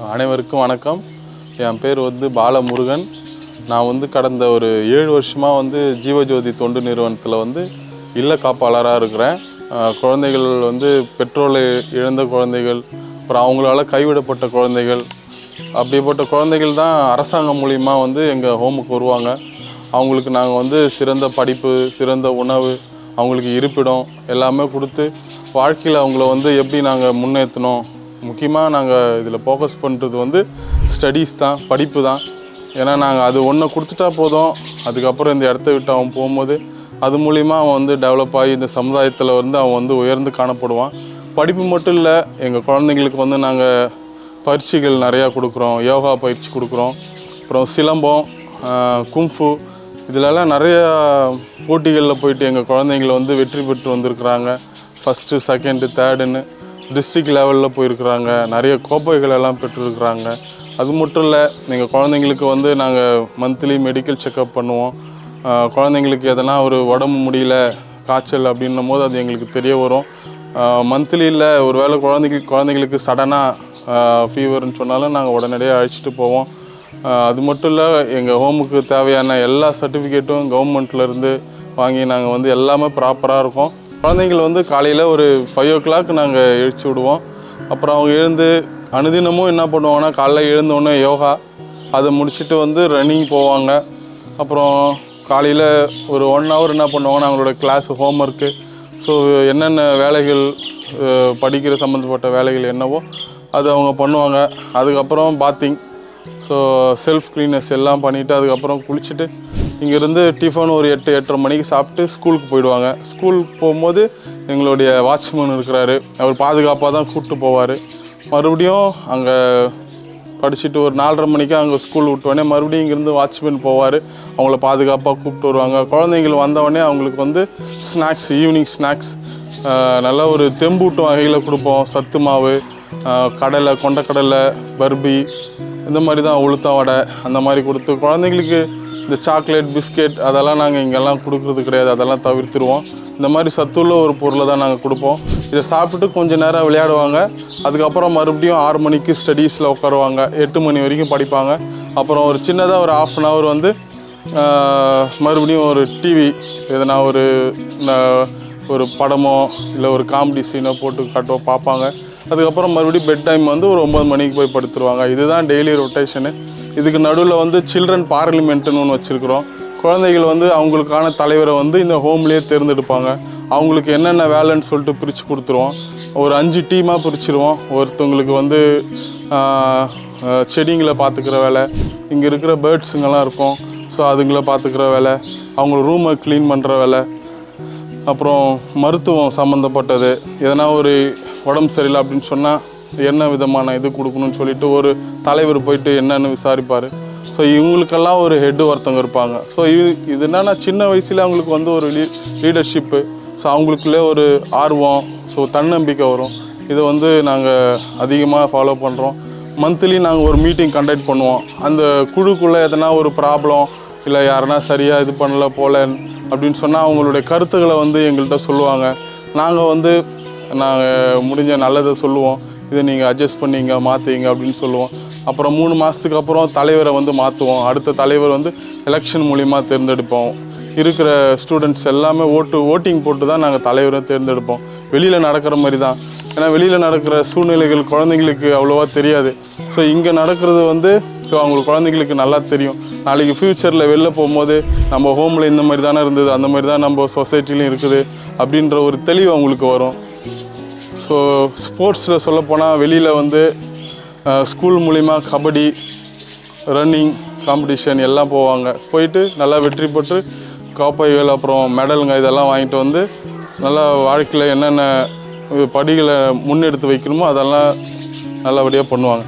அனைவருக்கும் வணக்கம். என் பேர் பாலமுருகன். நான் கடந்த ஒரு 7 வருஷமாக ஜீவஜோதி தொண்டு நிறுவனத்தில் இல்ல காப்பாளராக இருக்கிறேன். குழந்தைகள் பெற்றோரை இழந்த குழந்தைகள், அப்புறம் அவங்களால கைவிடப்பட்ட குழந்தைகள், அப்படிப்பட்ட குழந்தைகள் தான் அரசாங்கம் மூலிமா எங்கள் ஹோமுக்கு வருவாங்க. அவங்களுக்கு நாங்கள் சிறந்த படிப்பு, சிறந்த உணவு, அவங்களுக்கு இருப்பிடம் எல்லாமே கொடுத்து வாழ்க்கையில் அவங்கள எப்படி நாங்கள் முன்னேற்றணும். முக்கியமாக நாங்கள் இதில் ஃபோக்கஸ் பண்ணுறது ஸ்டடீஸ் தான், படிப்பு தான். ஏன்னா நாங்கள் அது ஒன்றை கொடுத்துட்டா போதும், அதுக்கப்புறம் இந்த இடத்த விட்டு அவன் போகும்போது அது மூலிமா அவன் டெவலப் ஆகி இந்த சமுதாயத்தில் அவன் உயர்ந்து காணப்படுவான். படிப்பு மட்டும் இல்லை, எங்கள் குழந்தைங்களுக்கு நாங்கள் பயிற்சிகள் நிறையா கொடுக்குறோம். யோகா பயிற்சி கொடுக்குறோம், அப்புறம் சிலம்பம், கும்ஃபு, இதிலெல்லாம் நிறையா போட்டிகளில் போயிட்டு எங்கள் குழந்தைங்கள வெற்றி பெற்று வந்திருக்கிறாங்க. ஃபஸ்ட்டு, செகண்டு, தேர்டுன்னு டிஸ்ட்ரிக்ட் லெவலில் போயிருக்கிறாங்க. நிறைய கோப்பைகள் எல்லாம் பெற்றிருக்கிறாங்க. அது மட்டும் இல்லை, எங்கள் குழந்தைங்களுக்கு நாங்கள் மந்த்லி மெடிக்கல் செக்கப் பண்ணுவோம். குழந்தைங்களுக்கு எதனா ஒரு உடம்பு முடியல, காய்ச்சல் அப்படின்னும் போது அது எங்களுக்கு தெரிய வரும். மந்த்லியில் ஒரு வேளை குழந்தைங்களுக்கு சடனாக ஃபீவர்னு சொன்னாலும் நாங்கள் உடனடியாக அழைச்சிட்டு போவோம். அது மட்டும் இல்லை, எங்கள் ஹோமுக்கு தேவையான எல்லா சர்டிஃபிகேட்டும் கவர்மெண்ட்லேருந்து வாங்கி நாங்கள் எல்லாமே ப்ராப்பராக இருக்கும். குழந்தைங்கள் காலையில் ஒரு 5 o'clock நாங்கள் எழுச்சி விடுவோம். அப்புறம் அவங்க எழுந்து அனுதினமும் என்ன பண்ணுவாங்கன்னா, காலைல எழுந்தோடனே யோகா, அதை முடிச்சுட்டு ரன்னிங் போவாங்க. அப்புறம் காலையில் ஒரு 1 hour என்ன பண்ணுவாங்கன்னா, அவங்களோட கிளாஸ் ஹோம்ஒர்க்கு, ஸோ என்னென்ன வேலைகள், படிக்கிற சம்மந்தப்பட்ட வேலைகள் என்னவோ அது அவங்க பண்ணுவாங்க. அதுக்கப்புறம் பாத்திங், ஸோ செல்ஃப் க்ளீனஸ் எல்லாம் பண்ணிவிட்டு அதுக்கப்புறம் குளிச்சுட்டு இங்கேருந்து டிஃபன் ஒரு 8-8:30 மணிக்கு சாப்பிட்டு ஸ்கூலுக்கு போயிடுவாங்க. ஸ்கூலுக்கு போகும்போது எங்களுடைய வாட்ச்மேன் இருக்கிறாரு, அவர் பாதுகாப்பாக தான் கூப்பிட்டு போவார். மறுபடியும் அங்கே படிச்சுட்டு ஒரு 4:30 மணிக்கு அங்கே ஸ்கூல் விட்டோடனே மறுபடியும் இங்கேருந்து வாட்ச்மேன் போவார், அவங்கள பாதுகாப்பாக கூப்பிட்டு வருவாங்க. குழந்தைங்கள் வந்தவொடனே அவங்களுக்கு ஸ்நாக்ஸ், ஈவினிங் ஸ்நாக்ஸ் நல்லா ஒரு தெம்பூட்டும் வகையில் கொடுப்போம். சத்து மாவு, கடலை, கொண்டக்கடலை, பர்பி, இந்த மாதிரி தான் உளுத்தம் வடை அந்த மாதிரி கொடுத்து குழந்தைங்களுக்கு இந்த சாக்லேட், பிஸ்கெட் அதெல்லாம் நாங்கள் இங்கெல்லாம் கொடுக்குறது கிடையாது, அதெல்லாம் தவிர்த்துருவோம். இந்த மாதிரி சத்துள்ள ஒரு பொருளை தான் நாங்கள் கொடுப்போம். இதை சாப்பிட்டுட்டு கொஞ்சம் நேரம் விளையாடுவாங்க. அதுக்கப்புறம் மறுபடியும் 6 மணிக்கு ஸ்டடீஸில் உட்காருவாங்க. 8 மணி வரைக்கும் படிப்பாங்க. அப்புறம் ஒரு சின்னதாக ஒரு 1/2 hour மறுபடியும் ஒரு டிவி எதனா ஒரு படமோ இல்லை ஒரு காமெடி சீனோ போட்டு காட்டுவோம், பார்ப்பாங்க. அதுக்கப்புறம் மறுபடியும் பெட் டைம் ஒரு 9 மணிக்கு போய் படுத்துருவாங்க. இதுதான் டெய்லி ரொட்டேஷனு. இதுக்கு நடுவில் சில்ட்ரன் பார்லிமெண்ட்டுன்னு ஒன்று வச்சுருக்குறோம். குழந்தைகள் அவங்களுக்கான தலைவரை இந்த ஹோம்லேயே தேர்ந்தெடுப்பாங்க. அவங்களுக்கு என்னென்ன வேலைன்னு சொல்லிட்டு பிரித்து கொடுத்துருவோம். ஒரு 5 டீமாக பிரிச்சுருவோம். ஒருத்தவங்களுக்கு செடிங்களை பார்த்துக்கிற வேலை, இங்கே இருக்கிற பேர்ட்ஸுங்கெல்லாம் இருக்கும், ஸோ அதுங்களை பார்த்துக்கிற வேலை, அவங்க ரூமை க்ளீன் பண்ணுற வேலை, அப்புறம் மருத்துவம் சம்மந்தப்பட்டது, எதனா ஒரு உடம்பு சரியில்லை அப்படின்னு சொன்னால் என்ன விதமான இது கொடுக்கணும்னு சொல்லிட்டு ஒரு தலைவர் போயிட்டு என்னன்னு விசாரிப்பார். ஸோ இவங்களுக்கெல்லாம் ஒரு ஹெட்டு ஒருத்தவங்க இருப்பாங்க. ஸோ இது என்னன்னா சின்ன வயசுல அவங்களுக்கு ஒரு லீடர்ஷிப்பு, ஸோ அவங்களுக்குள்ளே ஒரு ஆர்வம், ஸோ தன்னம்பிக்கை வரும். இதை நாங்கள் அதிகமாக ஃபாலோ பண்ணுறோம். மந்த்லி நாங்கள் ஒரு மீட்டிங் கண்டக்ட் பண்ணுவோம். அந்த குழுக்குள்ளே எதனா ஒரு ப்ராப்ளம் இல்லை யாருன்னா சரியாக இது பண்ணல போல அப்படின்னு சொன்னால் அவங்களுடைய கருத்துக்களை எங்கள்கிட்ட சொல்லுவாங்க. நாங்கள் முடிஞ்ச நல்லதை சொல்லுவோம், இதை நீங்கள் அட்ஜஸ்ட் பண்ணிங்க, மாற்றிங்க அப்படின்னு சொல்லுவோம். அப்புறம் 3 மாதத்துக்கு அப்புறம் தலைவரை மாற்றுவோம். அடுத்த தலைவர் எலெக்ஷன் மூலிமா தேர்ந்தெடுப்போம். இருக்கிற ஸ்டூடெண்ட்ஸ் எல்லாமே ஓட்டிங் போட்டு தான் நாங்கள் தலைவரை தேர்ந்தெடுப்போம். வெளியில் நடக்கிற மாதிரி தான். ஏன்னா வெளியில் நடக்கிற சூழ்நிலைகள் குழந்தைங்களுக்கு அவ்வளோவா தெரியாது. ஸோ இங்கே நடக்கிறது ஸோ அவங்களுக்கு குழந்தைங்களுக்கு நல்லா தெரியும். நாளைக்கு ஃப்யூச்சரில் வெளில போகும்போது நம்ம ஹோமில் இந்த மாதிரி தானே இருந்தது, அந்த மாதிரி தான் நம்ம சொசைட்டிலையும் இருக்குது அப்படின்ற ஒரு தெளிவு அவங்களுக்கு வரும். ஸோ ஸ்போர்ட்ஸில் சொல்லப்போனால் வெளியில் ஸ்கூல் மூலிமா கபடி, ரன்னிங் காம்படிஷன் எல்லாம் போவாங்க. போயிட்டு நல்லா வெற்றி பெற்று கோப்பைகள் அப்புறம் மெடலுங்க இதெல்லாம் வாங்கிட்டு நல்லா வாழ்க்கையில் என்னென்ன படிகளை முன்னெடுத்து வைக்கணுமோ அதெல்லாம் நல்லபடியாக பண்ணுவாங்க.